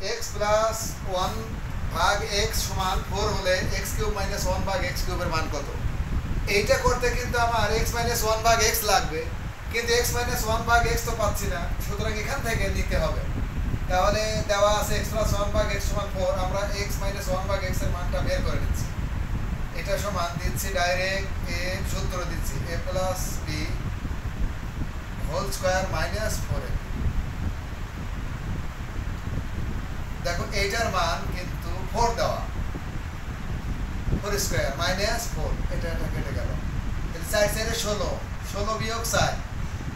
x plus 1 ভাগ x সমান 4 হলে x কিউব মাইনাস 1 ভাগ x কিউবের মান কত? এইটা করতে কিন্তু আমার x মাইনাস 1 ভাগ x লাগবে, কিন্তু x মাইনাস 1 ভাগ x তো পাচ্ছি না, সুতরাং এখান থেকে নিতে হবে। তাহলে দেওয়া আছে x প্লাস 1 ভাগ x সমান 4, আমরা x মাইনাস 1 ভাগ x এর মানটা বের করে নিচ্ছি। এটা সমান দিচ্ছি ডাইরেক্ট a সূত্র দিচ্ছি a plus b whole square minus 4a। দেখো এইটার মান কিন্তু 4 দেওয়া, 4 স্কয়ার মাইনাস 4, এটা কেটে গেল। তাহলে 4 4 16, 16 বিয়োগ 4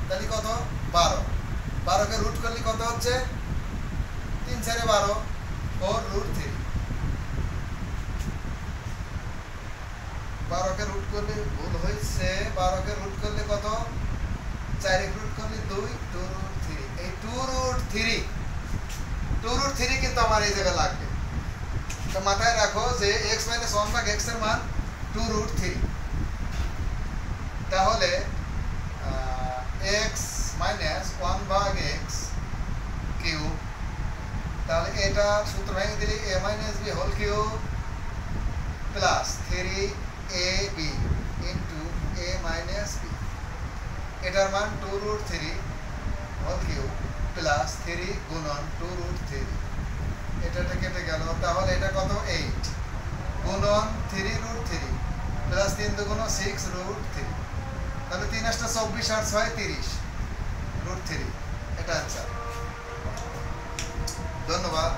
তাহলে কত? 12। 12 কে রুট করলে কত হচ্ছে? 3 4 12, 4 রুট 3। 12 কে রুট করলে ভুল হয়েছে, 12 কে রুট করলে কত? 4 কে রুট করলে 2, 2 রুট 3। এই 2 রুট 3, 2 রুট 3 কিন্তু আমার এই জায়গায় লাগবে। তো মাথায় রাখো যে x মাইনাস 1 ভাগ x এর মান 2 রুট 3। তাহলে x মাইনাস 1 ভাগ x কিউব, তাহলে এটা সূত্র ভেঙে দিলে a minus b whole cube plus 3ab into a minus b। এটার মান 2 রুট 3 হোল কিউব প্লাস 3 গুণন 2 রুট 3, এটা কেটে গেল। তাহলে এটা কত? 8 গুণন 3 রুট 3 প্লাস 3 দুগুণ 6 রুট 3। তাহলে 3 8 24 আর 6 30 রুট 3, এটা आंसर। ধন্যবাদ।